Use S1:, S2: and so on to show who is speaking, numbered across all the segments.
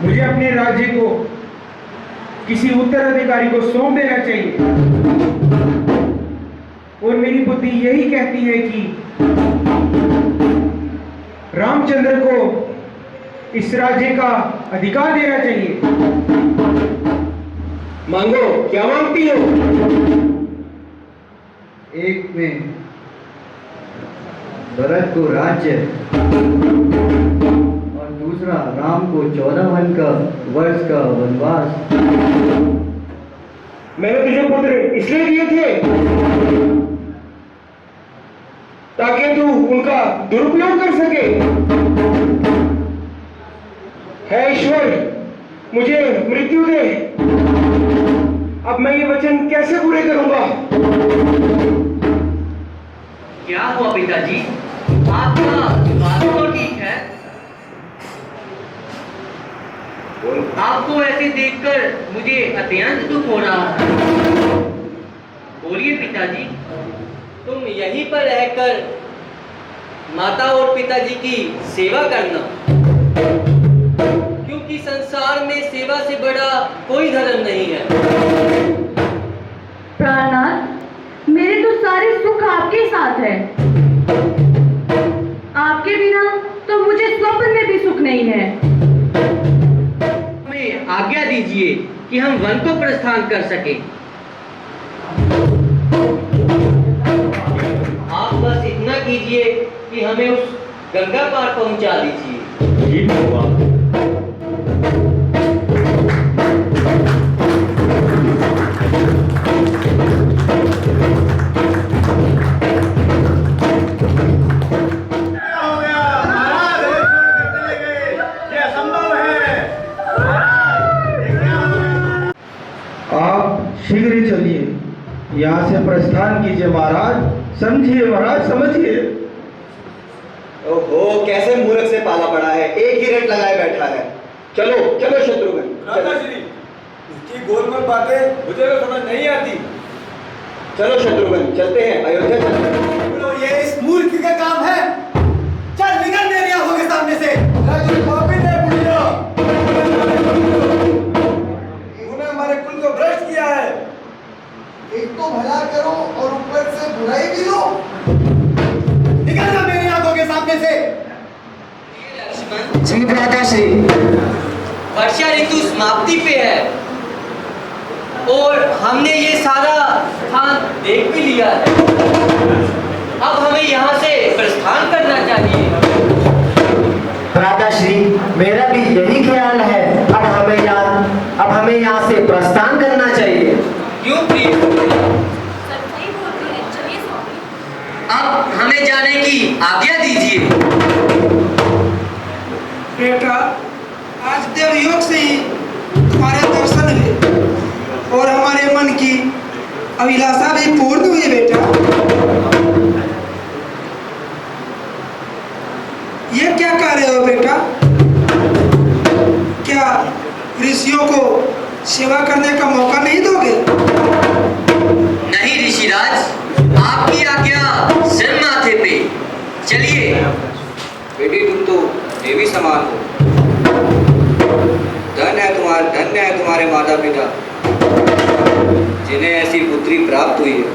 S1: मुझे अपने राज्य को किसी उत्तराधिकारी को सौंप देना चाहिए। और मेरी बुद्धि यही कहती है कि रामचंद्र को इस राज्य का अधिकार देना चाहिए। मांगो, क्या मांगती हो?
S2: एक में भरत को राज्य और दूसरा राम को 14 वर्ष का वनवास।
S1: मैंने तुझे पुत्र इसलिए दिए थे ताकि तू उनका दुरुपयोग कर सके। हे ईश्वर, मुझे मृत्यु दे। अब मैं ये वचन कैसे पूरे करूंगा?
S3: क्या हुआ पिताजी? आपका बात तो ठीक है। आपको ऐसे देखकर मुझे अत्यंत दुख हो रहा है। बोलिए पिताजी, तुम यहीं पर रहकर माता और पिताजी की सेवा करना, क्योंकि संसार में सेवा से बड़ा कोई धर्म नहीं है।
S4: प्राणनाथ, मेरे तो सारे सुख आपके साथ है। आपके बिना तो मुझे स्वप्न में भी सुख नहीं है।
S3: हमें आज्ञा दीजिए कि हम वन को प्रस्थान कर सके। आप बस इतना कीजिए कि हमें उस गंगा पार पहुंचा दीजिए।
S1: ठीक हुआ। शीघ्र ही चलिए, यहाँ से प्रस्थान कीजिए महाराज। समझिए महाराज, समझिए।
S5: ओहो, कैसे मूर्ख से पाला पड़ा है, एक ही रट लगाए बैठा है। चलो चलो शत्रुघ्न।
S6: राजा श्री, इसकी गोलमोल बातें मुझे तो समझ नहीं आती।
S5: चलो शत्रुघ्न, चलते हैं, अयोध्या चलते हैं।
S6: तो ये इस मूर्ख का काम है। चल निकल मेरी आंखों के सामने से। तूने हमारे कुल को भ्रष्ट किया है।
S7: एक तो भला करो और ऊपर से बुराई भी लो।
S6: निकलना मेरी आंखों के सामने से।
S3: जी
S7: भ्राताश्री,
S3: वर्षा ऋतु समाप्ति पे है और हमने ये सारा स्थान देख भी लिया है। अब हमें यहाँ से प्रस्थान करना चाहिए।
S7: भ्राताश्री, मेरा भी यही ख्याल है। अब हमें यहाँ से प्रस्थान करना चाहिए।
S3: क्यों प्रिय? अब हमें जाने की आज्ञा दीजिए।
S8: बेटा, आज देवयोग से ही तुम्हारे दर्शन हुए और हमारे मन की अभिलाषा भी पूर्ण हुई। बेटा, ये क्या कर रहे हो बेटा? क्या ऋषियों को सेवा करने का मौका नहीं दोगे?
S3: नहीं ऋषिराज, आपकी आज्ञा सिर माथे पे। चलिए।
S9: बेटी, तुम तो देवी समान हो। धन्य है तुम्हारे माता पिता जिन्हें ऐसी पुत्री प्राप्त हुई है।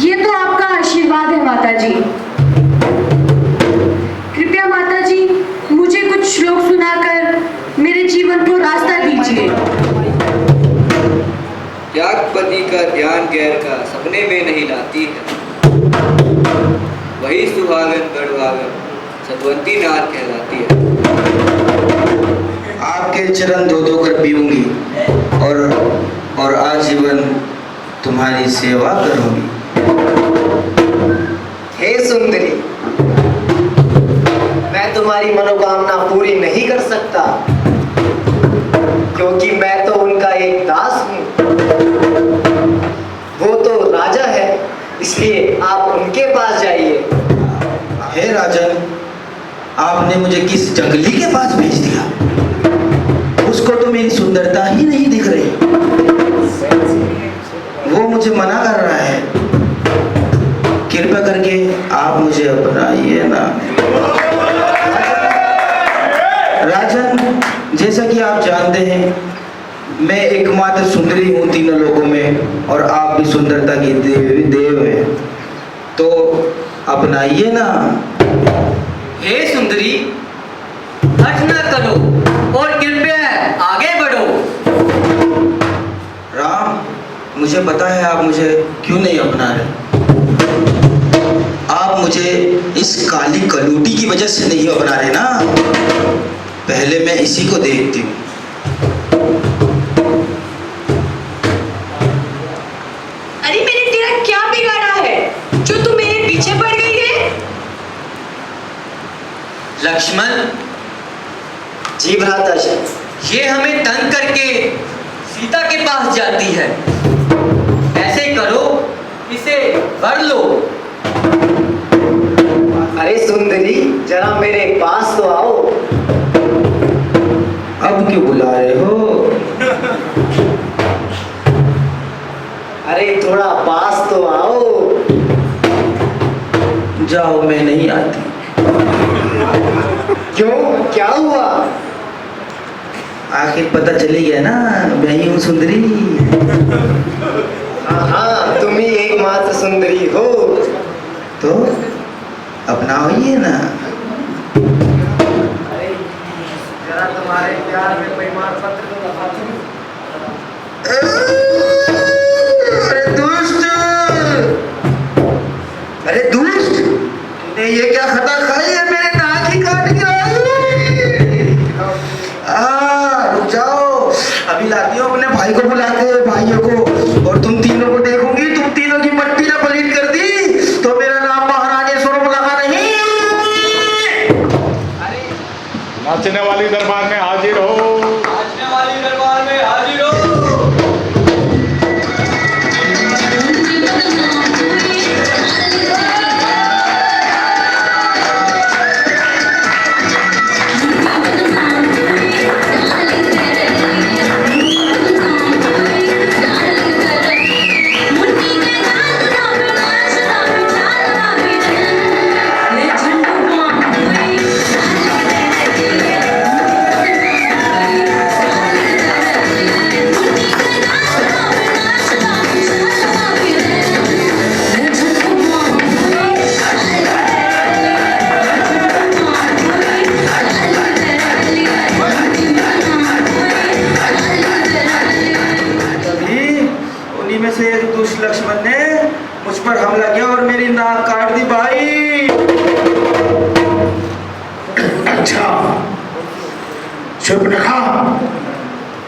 S4: ये तो आपका आशीर्वाद है माता जी। कृपया माता जी, मुझे कुछ श्लोक सुनाकर मेरे जीवन को रास्ता दीजिए।
S9: त्यागपति का ध्यान गैर का सपने में नहीं लाती है। वही सुहागन गढ़वागन सतवंती नाथ कहलाती है।
S10: आपके चरण धो धो कर पीऊंगी और आजीवन तुम्हारी सेवा करूंगी।
S7: हे सुंदरी, मैं तुम्हारी मनोकामना पूरी नहीं कर सकता, क्योंकि मैं तो उनका एक दास हूँ। वो तो राजा है, इसलिए आप उनके पास जाइए।
S10: हे राजन, आपने मुझे किस जंगली के पास भेज दिया? उसको तो मेरी सुंदरता ही नहीं दिख रही। वो मुझे मना कर रहा है। कृपया करके आप मुझे अपनाइए ना। जैसा कि आप जानते हैं, मैं एकमात्र सुंदरी हूँ तीनों लोगों में, और आप भी सुंदरता की देव हैं। तो अपनाइए ना।
S3: हे सुंदरी, हट ना करो और कृपया आगे बढ़ो।
S10: राम, मुझे पता है आप मुझे क्यों नहीं अपना रहे। आप मुझे इस काली कलूटी की वजह से नहीं अपना रहे ना। पहले मैं इसी को देखती हूँ।
S4: अरे मैंने तेरा क्या बिगाड़ा है जो तू मेरे पीछे पड़ गई है?
S3: लक्ष्मण,
S7: जी भ्राताजी।
S3: ये हमें तंग करके सीता के पास जाती है। ऐसे करो, इसे वर लो।
S7: अरे सुंदरी, जरा मेरे पास तो आओ।
S10: अब क्यों बुला रहे हो?
S7: अरे थोड़ा पास तो आओ।
S10: जाओ, मैं नहीं आती।
S7: क्यों, क्या हुआ?
S10: आखिर पता चली गया ना, मैं ही हूँ सुंदरी।
S7: हाँ, तुम ही एकमात्र सुंदरी हो।
S10: तो अपनाइए ना।
S7: अरे जरा तुम्हारे प्यार में प्रमाण पत्र तो लगा दूं।
S10: अरे दुष्ट, अरे दुष्ट, तूने ये क्या खता खाई है? मेरे नाक ही काट के आई। रुक जाओ, अभी लाती हूँ अपने भाई को बुला के, भाइयों को। और तुम तीनों को देखूंगी, तुम तीनों की मट्टी ना पलीट कर दी तो मेरा नाम महारानी स्वरूप लगा नहीं।
S11: नाचने वाली दरबार में हाजिर हो।
S3: नाचने वाली दरबार में हाजिर हो।
S10: में से एक दुष्ट लक्ष्मण ने मुझ पर हमला किया और मेरी नाक काट दी भाई।
S11: अच्छा, शूर्पणखा,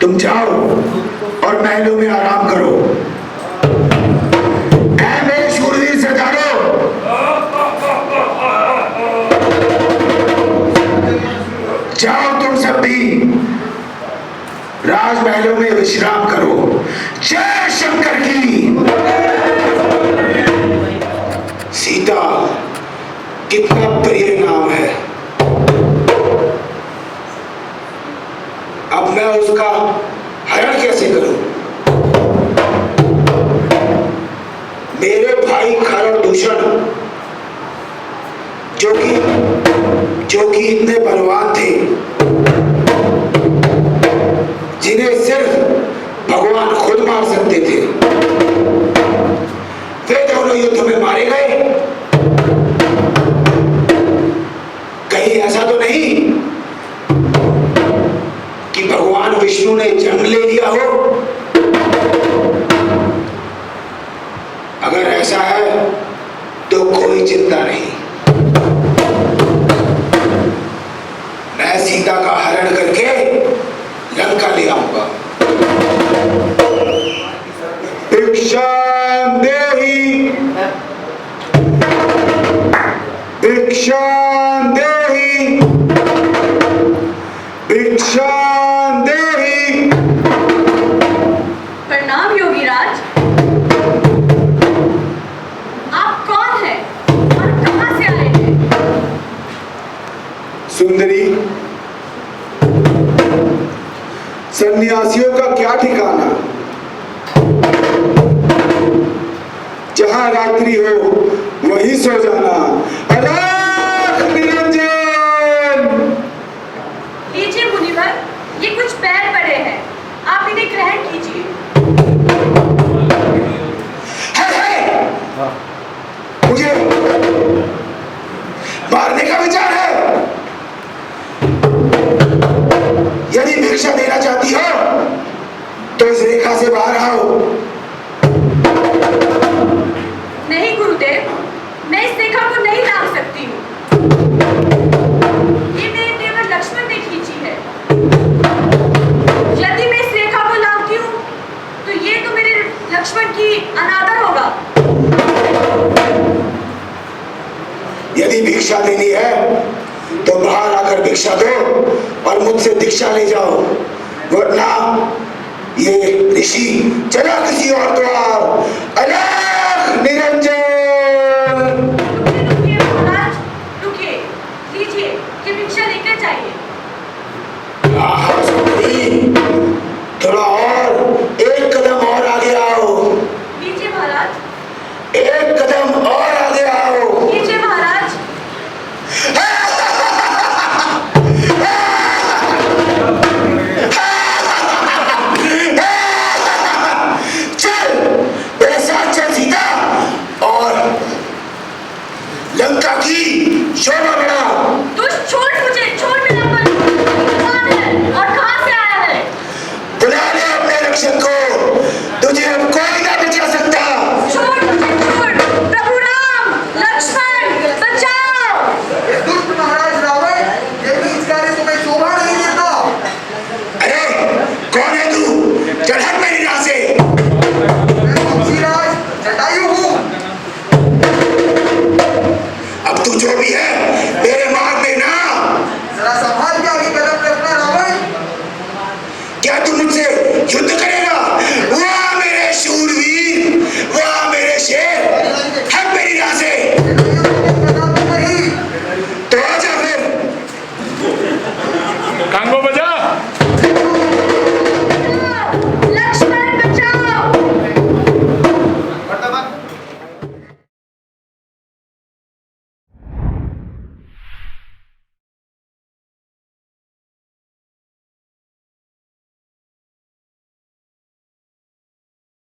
S11: तुम जाओ और महलों में आराम करो। ऐ मेरे शूरवीर सरदारों, जाओ तुम सब भी राजमहलों में विश्राम करो। जय शंकर की। सीता कितना प्रिय नाम है। अब मैं उसका हरण कैसे करूं? मेरे भाई खर और दूषण जो कि इतने बलवान थे, जिन्हें सिर्फ भगवान खुद मार सकते थे, वे दोनों युद्ध में मारे गए। कहीं ऐसा तो नहीं कि भगवान विष्णु ने जंग ले लिया हो? अगर ऐसा है तो कोई चिंता नहीं, मैं सीता का हरण करके लंका ले आऊंगा। भिक्षां देहि, भिक्षां देहि, भिक्षां देहि।
S4: प्रणाम योगीराज। आप कौन हैं और कहां से आए हैं?
S11: सुंदरी, सन्यासियों का क्या ठिकाना? जहां रात्रि हो वहीं सो जाना। अलख निरंजन।
S4: लीजिए मुनिवर, ये कुछ
S11: भिक्षा देना चाहती हो तो इस रेखा से बाहर आओ।
S4: नहीं गुरुदेव, मैं इस रेखा को नहीं लांघ सकती हूँ। ये मेरे देवर लक्ष्मण ने खींची है। यदि मैं इस रेखा को लांघती हूँ तो ये तो मेरे लक्ष्मण की अनादर होगा।
S11: यदि भिक्षा देनी है तो बाहर आकर भिक्षा दो और मुझसे दीक्षा ले जाओ, वरना ये ऋषि चला किसी और द्वार। अलग निरंजन।
S4: रुकिए महाराज, रुकिए, लीजिए, ये भिक्षा लेकर जाइए।
S11: आहा, सुंदरी, थोड़ा और, एक कदम और आगे आओ।
S4: लीजिए महाराज।
S11: एक कदम और